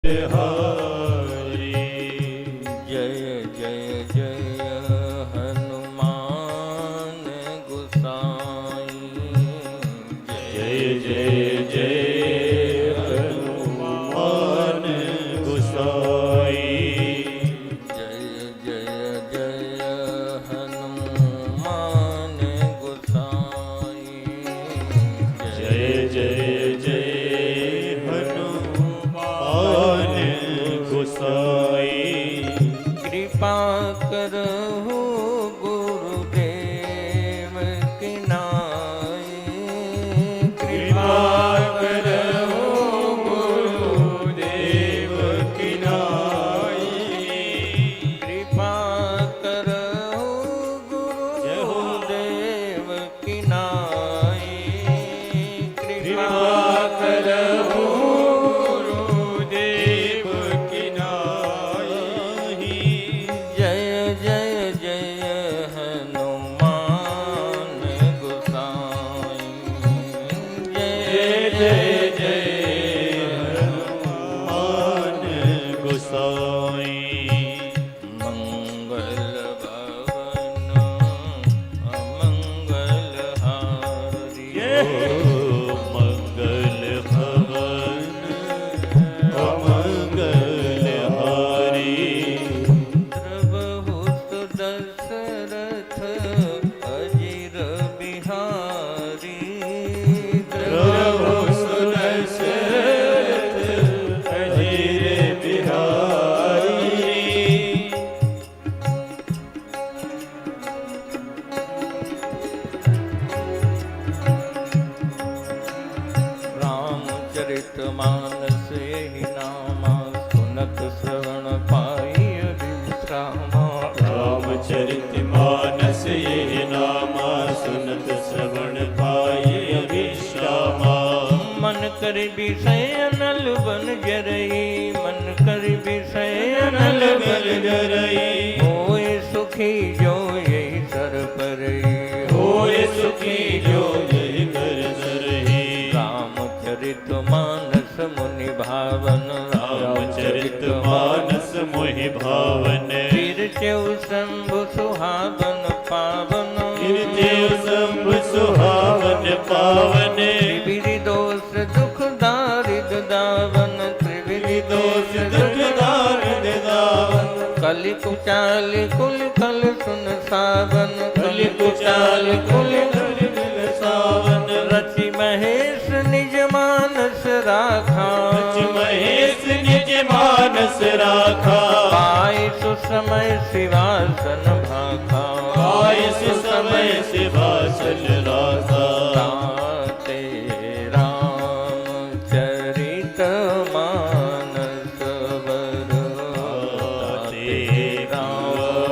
हरि जय जय जय हनुमान गोसाई जय जय जय हनुमान गोसाई जय जय जय हनुमान गोसाई जय जय जय कृपा करहु गुरुदेव की नाई कृपा करहु गुरुदेव की नाई कृपा करहु गुरुदेव की नाई कृपा करहु मानस यही नामा सुनत श्रवण पाई विश्रामा रामचरित मानस यही नामा सुनत श्रवण पाई विश्रामा मन कर विषय अनल बन जरई मन कर विषय अनल बन जरई होए सुखी जो यही सर परई होए सुखी जो यही कर सरही रामचरित मानस मुनि भावन रामचरित मानस मोहि भावन कीर्त्यौ शंभु सुहावन पावन कीर्त्यौ शंभु सुहावन पावन त्रिविधि दोष दुख दारिद दावन त्रिविधि दोष दुख दारिद दावन कलि कुचाल कुल कल सुन सावन कलि कुचाल कुल सावन रचि महेश निज मानस राखा रचि महेश निज मानस राखा पाई सुसमय शिवासन भाखा पाई सुसमय शिवासन राखा ताते रामचरित मानस वर ताते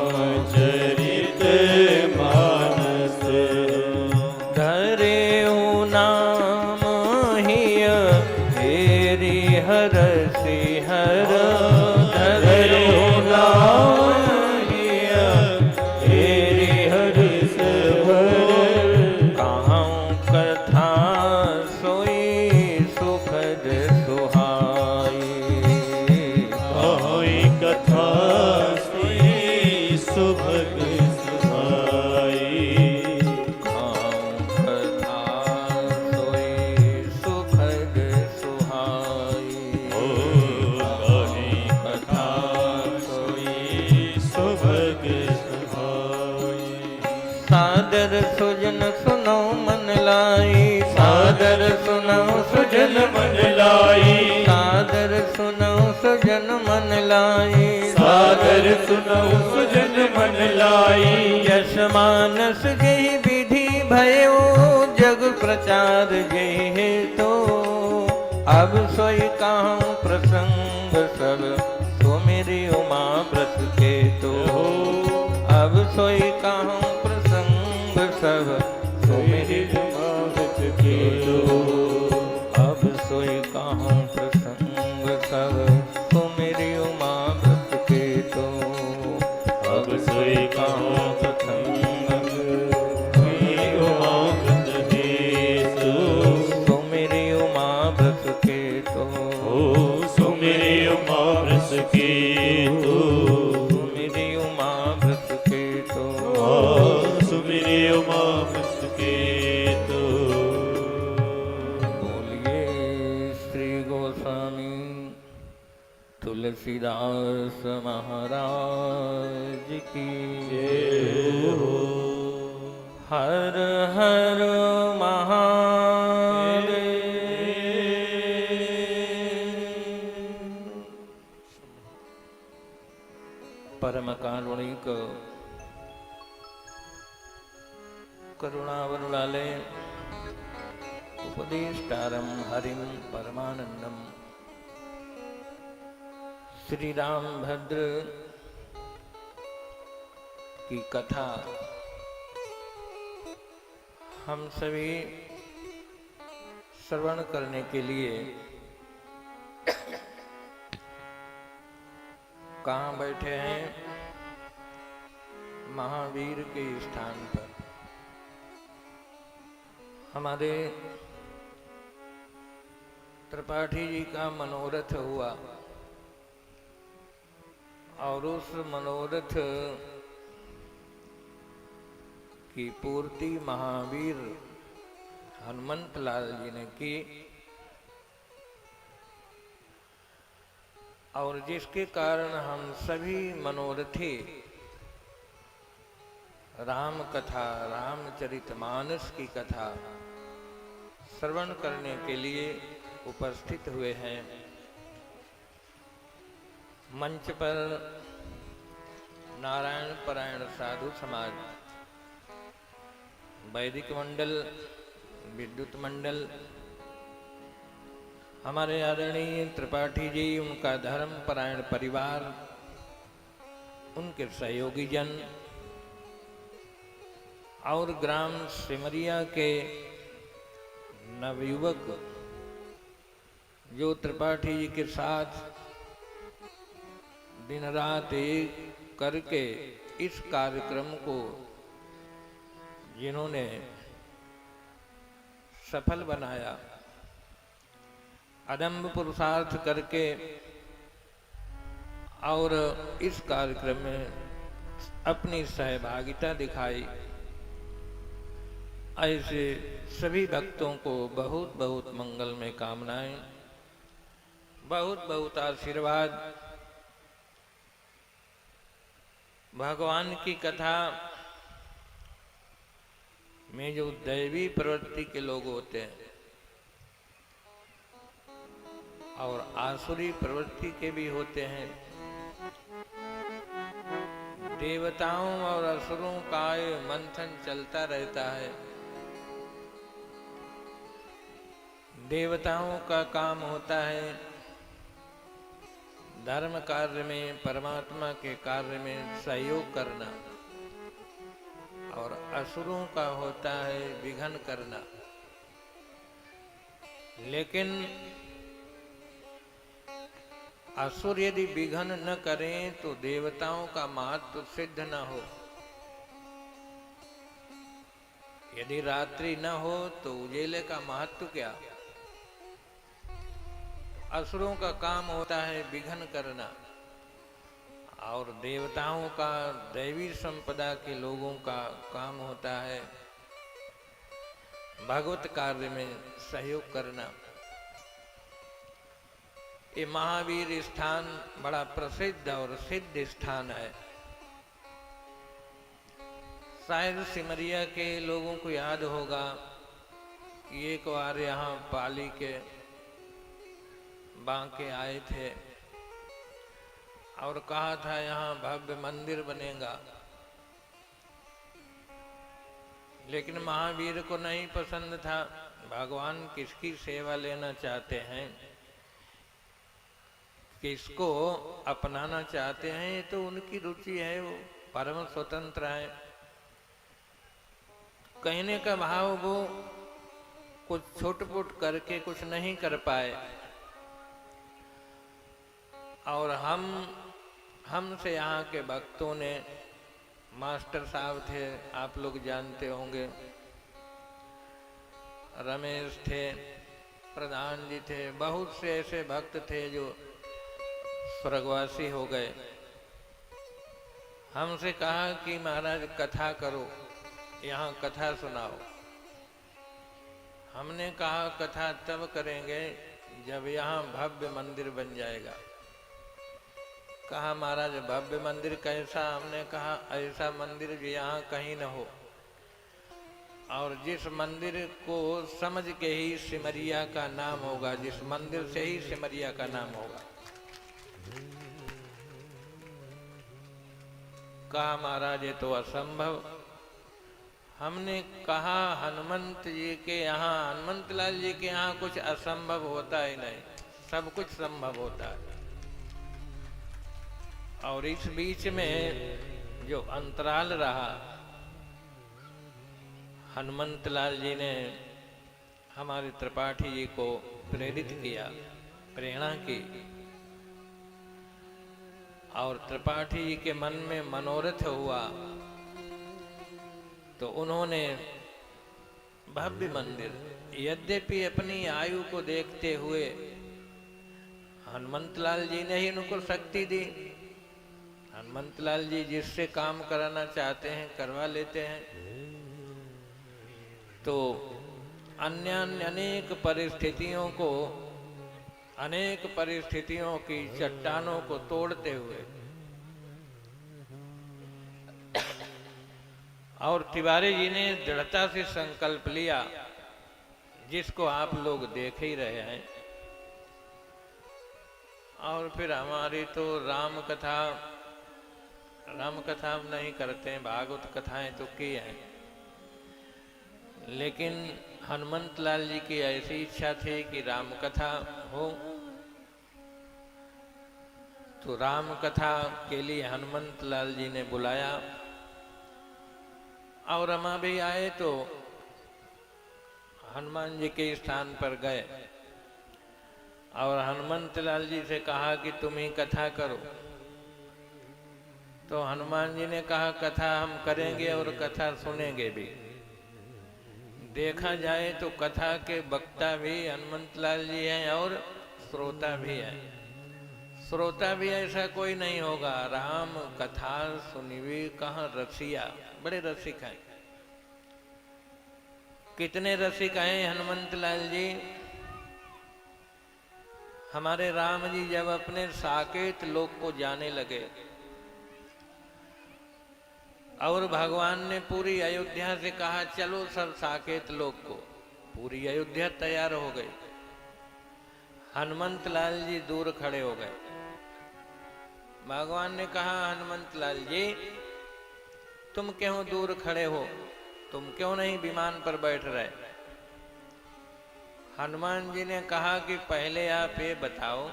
रामचरित मानस धरे नाम हिय तेरी हर सिहर धरे नाम हिय तेरी हर सिहर कहाँ कथा सोई सुखद सुहाई कहोई कथा सोई सुभग सुहाई कथा सोई सुखद सुहाई ओ कहोई कथा सोई सुभग सुहाई सादर सुजन सुनो मन लाई सादर सुनो सुजन मन लाई सादर सुनो सुजन मन लाई सादर सुनो सुजन मन लाई यश मानस जय विधि भयो जग प्रचार जय है तो अब सोई कहूँ प्रसंग सब तो मेरी उमा व्रत के तो अब सोई कहूँ प्रसंग सब तो मेरी उमा व्रत के तो अब सोई कहूँ प्रसंग सब तो मेरी उमा व्रत के तो अब सोई कहूँ प्रसंग मेरी उमा व्रत हेतु तो मेरी उमा व्रत के तो ओ सो मेरी उमा के तो मेरी उमा वृष के तो सुमिरे उमा वृष के तो। बोलिए श्री गोस्वामी तुलसीदास महाराज की जय हो। हर हर महादेव। परम कारुणिक करुणावरुणाले उपदेष्टारं हरिं परमानंदम श्री रामभद्र की कथा हम सभी श्रवण करने के लिए कहाँ बैठे हैं? महावीर के स्थान पर। हमारे त्रिपाठी जी का मनोरथ हुआ और उस मनोरथ की पूर्ति महावीर हनुमंत लाल जी ने की और जिसके कारण हम सभी मनोरथी राम कथा रामचरितमानस की कथा श्रवण करने के लिए उपस्थित हुए हैं। मंच पर नारायण परायण साधु समाज, वैदिक मंडल, विद्युत मंडल, हमारे आदरणीय त्रिपाठी जी, उनका धर्म परायण परिवार, उनके सहयोगी जन और ग्राम सिमरिया के नवयुवक जो त्रिपाठी जी के साथ दिन रात एक करके इस कार्यक्रम को जिन्होंने सफल बनाया, अदम्भ पुरुषार्थ करके और इस कार्यक्रम में अपनी सहभागिता दिखाई, ऐसे सभी भक्तों को बहुत बहुत मंगल में कामनाएं, बहुत बहुत आशीर्वाद। भगवान की कथा में जो दैवी प्रवृत्ति के लोग होते हैं और आसुरी प्रवृत्ति के भी होते हैं, देवताओं और असुरों का ये मंथन चलता रहता है। देवताओं का काम होता है धर्म कार्य में, परमात्मा के कार्य में सहयोग करना, और असुरों का होता है विघन करना। लेकिन असुर यदि विघन न करें तो देवताओं का महत्व सिद्ध न हो। यदि रात्रि न हो तो उजेले का महत्व क्या? असुरों का काम होता है विघन करना, और देवताओं का, दैवी संपदा के लोगों का काम होता है भगवत कार्य में सहयोग करना। ये महावीर स्थान बड़ा प्रसिद्ध और सिद्ध स्थान है। शायद सिमरिया के लोगों को याद होगा कि एक बार यहाँ पाली के बांके आए थे और कहा था यहाँ भव्य मंदिर बनेगा, लेकिन महावीर को नहीं पसंद था। भगवान किसकी सेवा लेना चाहते हैं, किसको अपनाना चाहते हैं, तो उनकी रुचि है, वो परम स्वतंत्र है। कहने का भाव वो कुछ छुटपुट करके कुछ नहीं कर पाए, और हमसे यहाँ के भक्तों ने, मास्टर साहब थे, आप लोग जानते होंगे, रमेश थे, प्रधान जी थे, बहुत से ऐसे भक्त थे जो स्वर्गवासी हो गए। हमसे कहा कि महाराज कथा करो, यहाँ कथा सुनाओ। हमने कहा कथा तब करेंगे जब यहाँ भव्य मंदिर बन जाएगा। कहा महाराज भव्य मंदिर कैसा? हमने कहा ऐसा मंदिर जो यहाँ कहीं न हो, और जिस मंदिर को समझ के ही सिमरिया का नाम होगा, जिस मंदिर से ही सिमरिया का नाम होगा। कहा महाराज ये तो असंभव। हमने कहा हनुमंत जी के यहाँ, हनुमंत लाल जी के यहाँ कुछ असंभव होता ही नहीं, सब कुछ संभव होता है। और इस बीच में जो अंतराल रहा, हनुमंत लाल जी ने हमारे त्रिपाठी जी को प्रेरित किया, प्रेरणा की, और त्रिपाठी जी के मन में मनोरथ हुआ तो उन्होंने भव्य मंदिर, यद्यपि अपनी आयु को देखते हुए हनुमंत लाल जी ने ही उनको शक्ति दी। हनुमंत लाल जी जिससे काम कराना चाहते हैं करवा लेते हैं। तो अन्य अनेक परिस्थितियों की चट्टानों को तोड़ते हुए और तिवारी जी ने दृढ़ता से संकल्प लिया, जिसको आप लोग देख ही रहे हैं। और फिर हमारी तो राम कथा हम नहीं करते हैं, भागवत कथाएं तो की हैं, लेकिन हनुमंत लाल जी की ऐसी इच्छा थी कि राम कथा हो। तो राम कथा के लिए हनुमंत लाल जी ने बुलाया और हम भी आए। तो हनुमान जी के स्थान पर गए और हनुमंत लाल जी से कहा कि तुम ही कथा करो। तो हनुमान जी ने कहा कथा हम करेंगे और कथा सुनेंगे भी। देखा जाए तो कथा के वक्ता भी हनुमंत लाल जी हैं और श्रोता भी हैं। श्रोता भी ऐसा कोई नहीं होगा। राम कथा सुनिवी कहाँ रसिया, बड़े रसिक हैं। कितने रसिक हैं हनुमंत लाल जी। हमारे राम जी जब अपने साकेत लोक को जाने लगे और भगवान ने पूरी अयोध्या से कहा चलो सब साकेत लोक को, पूरी अयोध्या तैयार हो गई। हनुमंत लाल जी दूर खड़े हो गए। भगवान ने कहा हनुमंत लाल जी तुम क्यों दूर खड़े हो, तुम क्यों नहीं विमान पर बैठ रहे। हनुमान जी ने कहा कि पहले आप ये बताओ,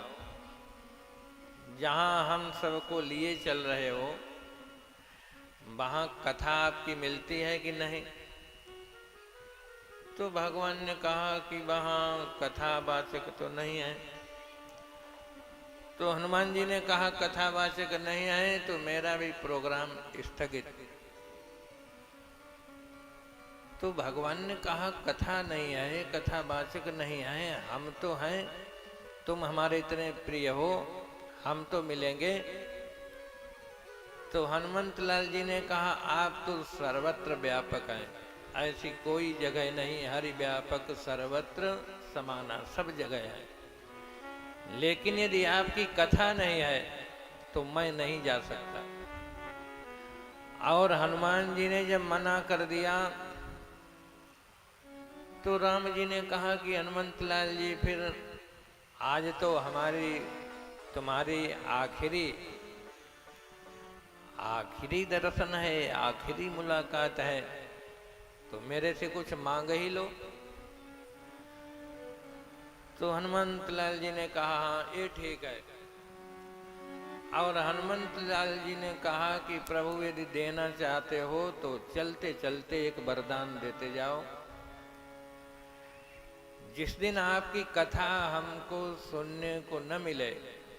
जहां हम सबको लिए चल रहे हो वहां कथा आपकी मिलती है कि नहीं। तो भगवान ने कहा कि वहां कथावाचक तो नहीं है। तो हनुमान जी ने कहा कथावाचक नहीं है तो मेरा भी प्रोग्राम स्थगित। तो भगवान ने कहा कथा नहीं है, कथावाचक नहीं है, हम तो हैं, तुम हमारे इतने प्रिय हो, हम तो मिलेंगे। तो हनुमंत लाल जी ने कहा आप तो सर्वत्र व्यापक हैं, ऐसी कोई जगह नहीं, हरि व्यापक सर्वत्र समाना, सब जगह है। लेकिन यदि आपकी कथा नहीं है तो मैं नहीं जा सकता। और हनुमान जी ने जब मना कर दिया तो राम जी ने कहा कि हनुमंत लाल जी फिर आज तो तुम्हारी आखिरी दर्शन है, आखिरी मुलाकात है, तो मेरे से कुछ मांग ही लो। तो हनुमंत लाल जी ने कहा हाँ ये ठीक है। और हनुमंत लाल जी ने कहा कि प्रभु यदि देना चाहते हो तो चलते चलते एक वरदान देते जाओ। जिस दिन आपकी कथा हमको सुनने को न मिले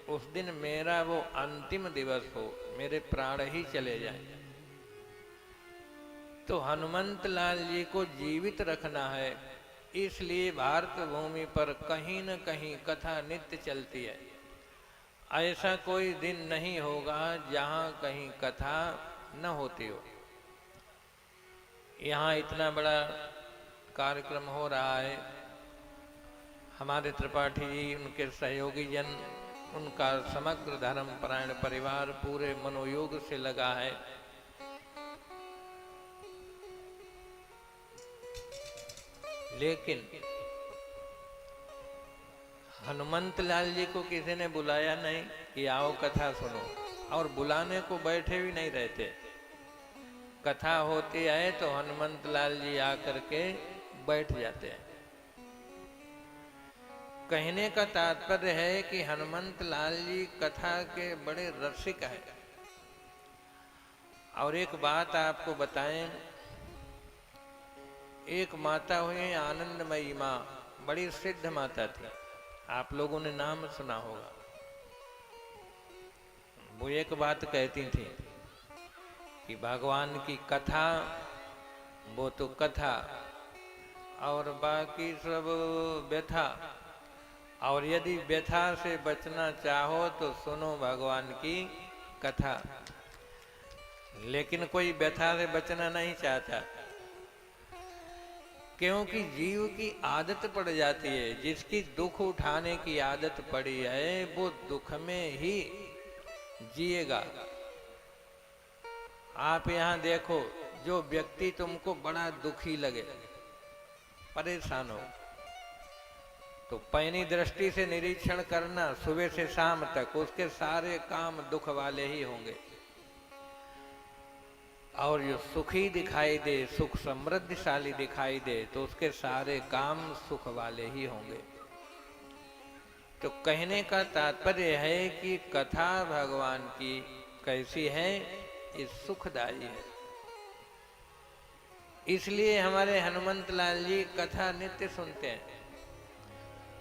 उस दिन मेरा वो अंतिम दिवस हो, मेरे प्राण ही चले जाएं। तो हनुमंत लाल जी को जीवित रखना है, इसलिए भारत भूमि पर कहीं न कहीं कथा नित्य चलती है। ऐसा कोई दिन नहीं होगा जहां कहीं कथा न होती हो। यहाँ इतना बड़ा कार्यक्रम हो रहा है, हमारे त्रिपाठी जी, उनके सहयोगी जन, उनका समग्र धर्मपरायण परिवार पूरे मनोयोग से लगा है। लेकिन हनुमंत लाल जी को किसी ने बुलाया नहीं कि आओ कथा सुनो, और बुलाने को बैठे भी नहीं रहते। कथा होती है तो हनुमंत लाल जी आकर के बैठ जाते हैं। कहने का तात्पर्य है कि हनुमंत लाल जी कथा के बड़े रसिक हैं। और एक बात आपको बताएं, एक माता हुई आनंदमयी माँ, बड़ी सिद्ध माता थी, आप लोगों ने नाम सुना होगा। वो एक बात कहती थी कि भगवान की कथा वो तो कथा, और बाकी सब व्यथा, और यदि व्यथा से बचना चाहो तो सुनो भगवान की कथा। लेकिन कोई व्यथा से बचना नहीं चाहता, क्योंकि जीव की आदत पड़ जाती है। जिसकी दुख उठाने की आदत पड़ी है वो दुख में ही जिएगा। आप यहाँ देखो, जो व्यक्ति तुमको बड़ा दुखी लगे, परेशान हो, तो पैनी दृष्टि से निरीक्षण करना, सुबह से शाम तक उसके सारे काम दुख वाले ही होंगे। और जो सुखी दिखाई दे, सुख समृद्धशाली दिखाई दे, तो उसके सारे काम सुख वाले ही होंगे। तो कहने का तात्पर्य है कि कथा भगवान की कैसी है, ये सुखदायी है। इसलिए हमारे हनुमंत लाल जी कथा नित्य सुनते हैं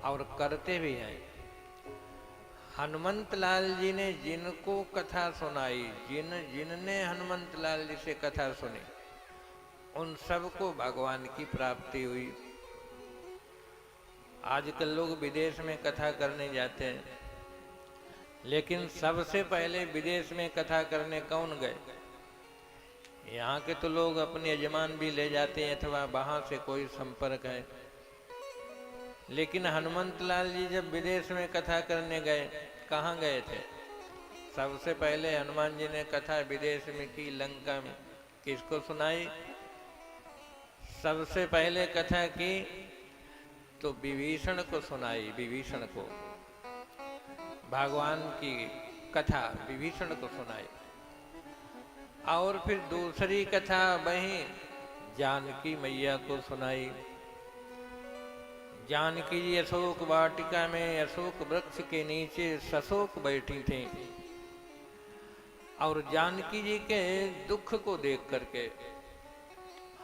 और करते भी हैं। हनुमंत लाल जी ने जिनको कथा सुनाई, जिनने हनुमंत लाल जी से कथा सुनी, उन सबको भगवान की प्राप्ति हुई। आजकल लोग विदेश में कथा करने जाते हैं, लेकिन सबसे पहले विदेश में कथा करने कौन गए? यहाँ के तो लोग अपने यजमान भी ले जाते हैं, अथवा वहां से कोई संपर्क है। लेकिन हनुमंत लाल जी जब विदेश में कथा करने गए, कहाँ गए थे? सबसे पहले हनुमान जी ने कथा विदेश में की, लंका में। किसको सुनाई? सबसे पहले कथा की तो विभीषण को सुनाई। विभीषण को भगवान की कथा विभीषण को सुनाई। और फिर दूसरी कथा वहीं जानकी मैया को सुनाई। जानकी जी अशोक वाटिका में अशोक वृक्ष के नीचे सशोक बैठी थी, और जानकी जी के दुख को देख करके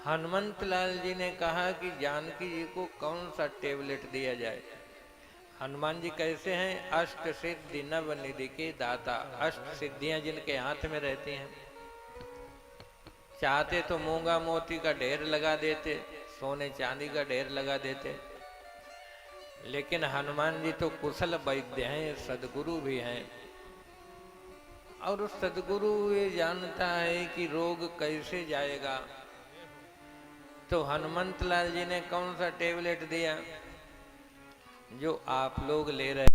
हनुमंत लाल जी ने कहा कि जानकी जी को कौन सा टेबलेट दिया जाए। हनुमान जी कैसे हैं? अष्ट सिद्धि नव निधि के दाता। अष्ट सिद्धियां जिनके हाथ में रहती हैं, चाहते तो मूंगा मोती का ढेर लगा देते, सोने चांदी का ढेर लगा देते, लेकिन हनुमान जी तो कुशल वैद्य हैं, सदगुरु भी हैं। और उस सदगुरु ये जानता है कि रोग कैसे जाएगा। तो हनुमंत लाल जी ने कौन सा टेबलेट दिया? जो आप लोग ले रहे